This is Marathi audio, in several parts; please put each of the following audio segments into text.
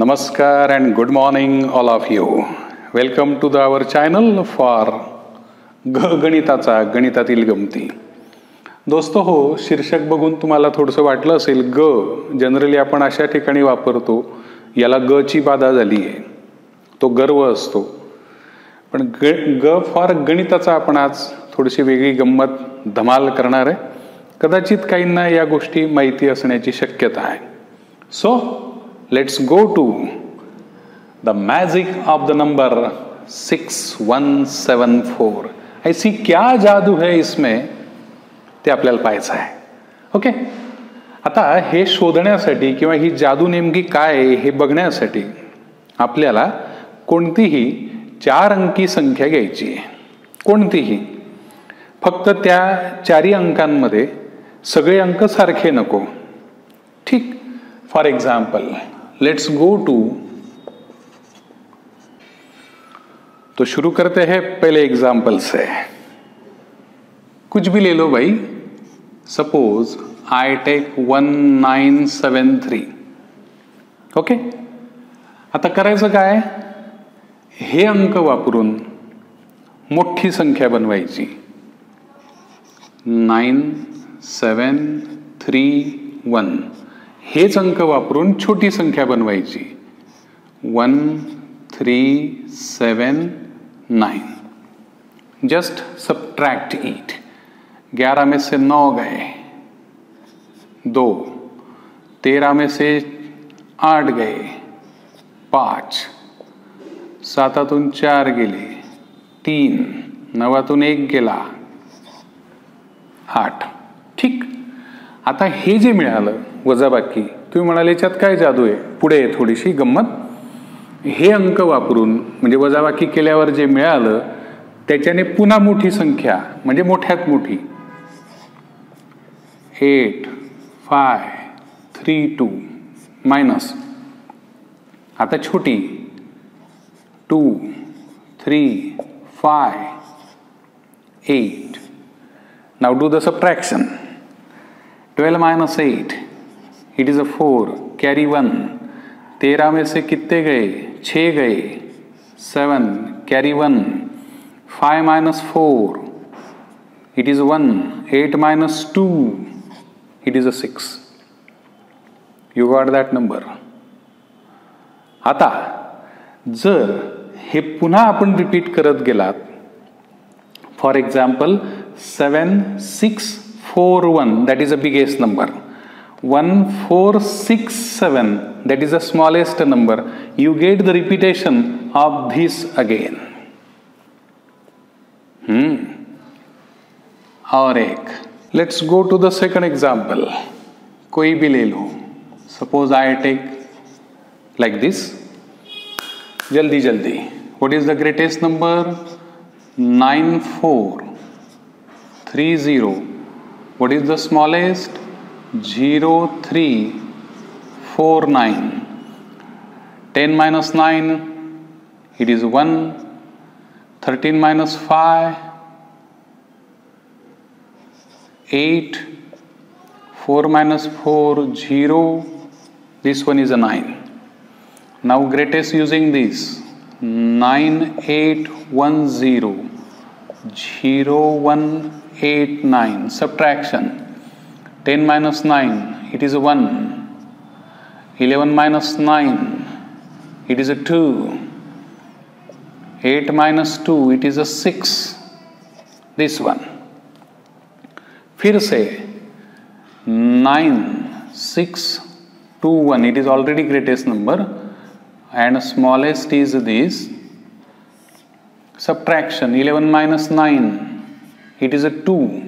Namaskar and good morning all of you. Welcome to our channel for गणिताचा गणितातील गमती. दोस्तो हो, शीर्षक बघून तुम्हाला थोडंसं वाटलं असेल जनरली आपण अशा ठिकाणी वापरतो याला ची बाधा झाली आहे, तो गर्व असतो. पण फॉर गणिताचा आपण आज थोडीशी वेगळी गंमत धमाल करणार आहे. कदाचित काहींना या गोष्टी माहिती असण्याची शक्यता आहे. So let's go to the magic of the number 6174. ऐसी क्या जादू है इसमें ते आपल्याला पाहायचं आहे. ओके, आता हे शोधण्यासाठी किंवा ही जादू नेमकी काय आहे हे बघण्यासाठी आपल्याला कोणतीही 4 अंकी संख्या घ्यायची आहे. कोणतीही, फक्त त्या 4 अंकांमध्ये सगळे अंक सारखे नको. ठीक, for example let's go to, तो शुरू करते हैं पहले एग्जाम्पल से. कुछ भी ले लो भाई. Suppose I take 1973. ओके, आता करायचं काय, हे अंक वापरून मोठी संख्या बनवायची. 9731. हेच अंक वापरून छोटी संख्या बनवायची. 1379. Just subtract it. 11 में से 9 गए, 2. 13 में से 8 गए, 5. 7तून 4 गेले, 3. 9तून 1 गेला, 8. ठीक, आता हे जे मिळालं वजाबाकी, तुम्ही म्हणाले याच्यात काय जादू आहे. पुढे थोडीशी गंमत. हे अंक वापरून म्हणजे वजाबाकी केल्यावर जे मिळालं त्याच्याने पुन्हा मोठी संख्या म्हणजे मोठ्यात मोठी 8532 मायनस, आता छोटी 2358. Now do the subtraction. 12 minus 8, it is a 4. कैरी 1. 13 में से कितने गए, 6 गए, 7. कैरी 1. 5 minus 4, it is 1. 8 minus 2, it is a 6. You got that number. आता जर हे पुन्हा आपण रिपीट करत गेलात, for example 7641, that is the biggest number. 1467, that is the smallest number. You get the repetition of this again. और एक, let's go to the second example. कोई भी ले low. Suppose I take like this. जल्दी जल्दी. What is the greatest number? 9430. What is the smallest? 0349. 10 minus 9, it is 1. 13 minus 5, 8. 4 minus 4, 0. This one is a 9. Now greatest using this. 9810. 0189. Subtraction. 10 minus 9, it is a 1. 11 minus 9, it is a 2. 8 minus 2, it is a 6. This one. फिर से 9621, it is already greatest number and smallest is this. Subtraction. 11 minus 9, it is a 2.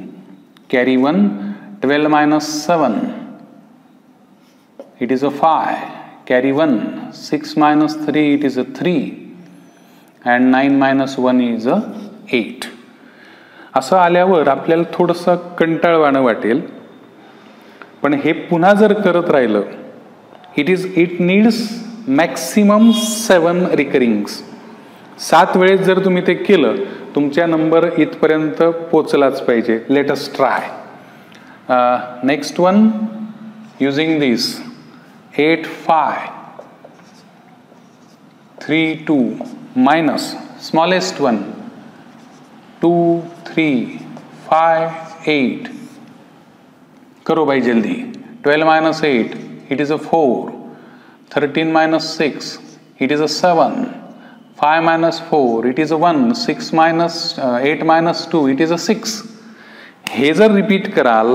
Carry 1. 12 minus 7, it is a 5. Carry 1. 6 minus 3, it is a 3. And 9 minus 1 is a 8. असं आल्यावर आपल्याला थोडंसं कंटाळवाणं वाटेल, पण हे पुन्हा जर करत राहिलं, इट नीड्स मॅक्सिमम 7 रिकरिंग्स. 7 वेळेस जर तुम्ही ते केलं, तुमच्या नंबर इथपर्यंत पोचलाच पाहिजे. Let us try. Next one, using this 85 3 2 minus smallest one 2 3 5 8. करो भाई जल्दी. 12 minus 8 it is a 4. 13 minus 6 it is a 7. 5 minus 4 it is a 1. 6 minus 8 minus 2 it is a 6. हे जर रिपीट कराल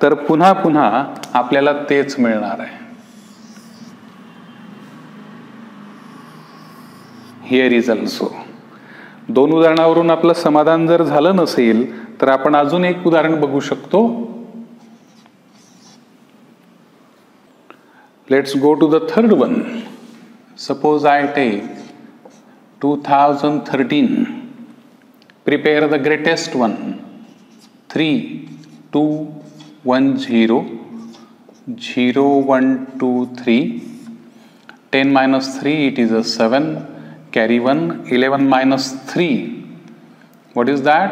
तर पुन्हा पुन्हा आपल्याला तेच मिळणार आहे. Here is also. दोन उदाहरणावरून आपलं समाधान जर झालं नसेल तर आपण अजून एक उदाहरण बघू शकतो. Let's go to the third one. Suppose I take 2013. Prepare the greatest one. 3 2 1 0 0 1 2 3. 10 minus 3 it is a 7. Carry 1. 11 minus 3 what is that?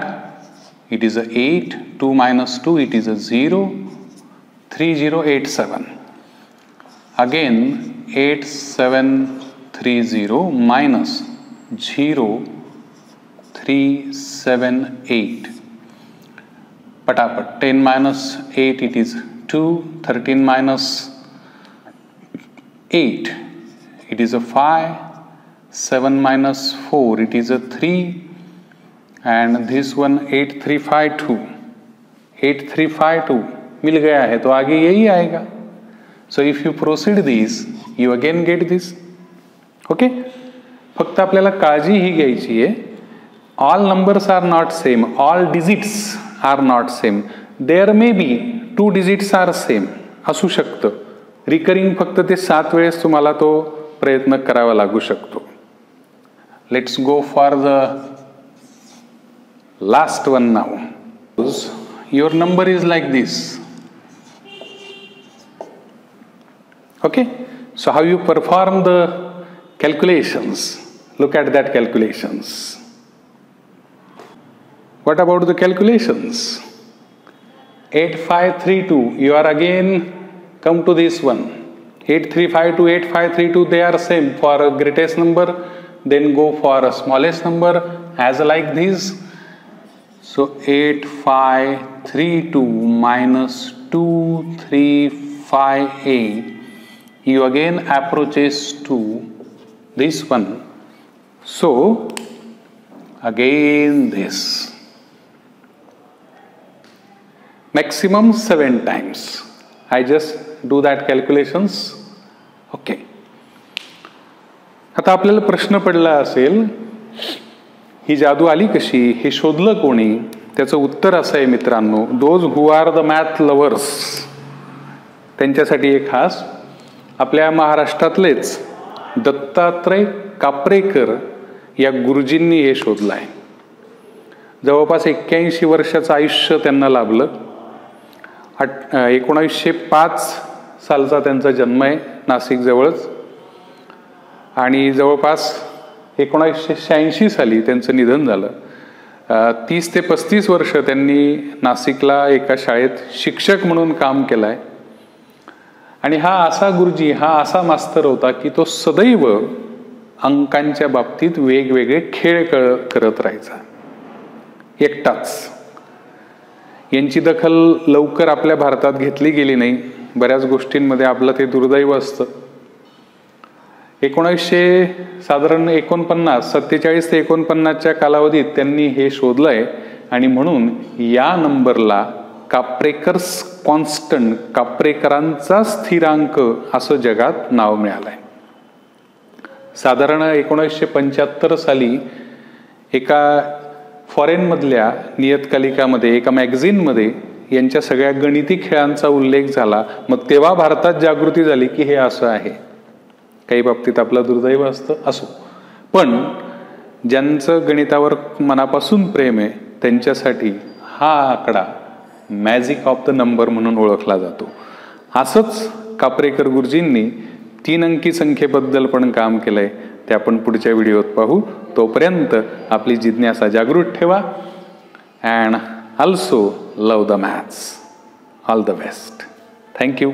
It is a 8. 2 minus 2 it is a 0. 3087. Again 8730 minus 0378. पटापट. 10 minus 8 it is 2. 13 minus 8 it is a 5. 7 minus 4 it is a 3. and this one 8352. 8352 mill गया है तो आगे यही आएगा. so if you proceed this you again get this. Okay. फक्त आपल्याला काळजी ही घ्यायची आहे. all numbers are not same. all digits are not same. there may be 2 digits are same असू शकतं. रिकरिंग फक्त ते 7 वेळेस तुम्हाला तो प्रयत्न करावा लागू शकतो. Let's go for the last one now. Your number is like this. Okay. So how you perform the calculations? Look at that calculations. What about the calculations? 8532. You are again come to this one. 8352, 8532, they are same. For a greatest number, then go for a smallest number as like this. So 8532 minus 2358. You again approaches to this one. So again this. Maximum 7 times. I just do that calculations. Okay. आता आपल्याला प्रश्न पडला असेल ही जादू आली कशी, हे शोधलं कोणी? त्याचं उत्तर असं आहे मित्रांनो, those who are the math lovers त्यांच्यासाठी एक खास आपल्या महाराष्ट्रातलेच दत्तात्रय कापरेकर या गुरुजींनी हे शोधलं आहे. जवळपास 81 वर्षाचं आयुष्य त्यांना लाभलं. 1905 सालचा त्यांचा जन्म आहे नाशिक जवळच आणि जवळपास 1986 साली त्यांचं निधन झालं. 30 ते 35 वर्ष त्यांनी नाशिकला एका शाळेत शिक्षक म्हणून काम केलंय. आणि हा असा गुरुजी, हा असा मास्तर होता की तो सदैव अंकांच्या बाबतीत वेगवेगळे खेळ करत राहायचा एकटाच. यांची दखल लवकर आपल्या भारतात घेतली गेली नाही. बऱ्याच गोष्टींमध्ये आपलं ते दुर्दैव असतं. 1947 ते 49च्या कालावधीत त्यांनी हे शोधलंय आणि म्हणून या नंबरला काप्रेकर्स कॉन्स्टंट, काप्रेकरांचा स्थिरांक असं जगात नाव मिळालंय. साधारण 1975 साली एका फॉरेन मधल्या नियतकालिकामध्ये, एका मॅगझिनमध्ये यांच्या सगळ्या गणिती खेळांचा उल्लेख झाला. मग तेव्हा भारतात जागृती झाली की हे असं आहे. काही बाबतीत आपलं दुर्दैव असतं, असो. पण ज्यांचं गणितावर मनापासून प्रेम आहे त्यांच्यासाठी हा आकडा मॅजिक ऑफ द नंबर म्हणून ओळखला जातो. असंच कापरेकर गुरुजींनी 3 अंकी संख्येबद्दल पण काम केलंय. ते आपण पुढच्या व्हिडिओत पाहू. तोपर्यंत आपली जिज्ञासा जागृत ठेवा. And also love the maths. All the best. Thank you.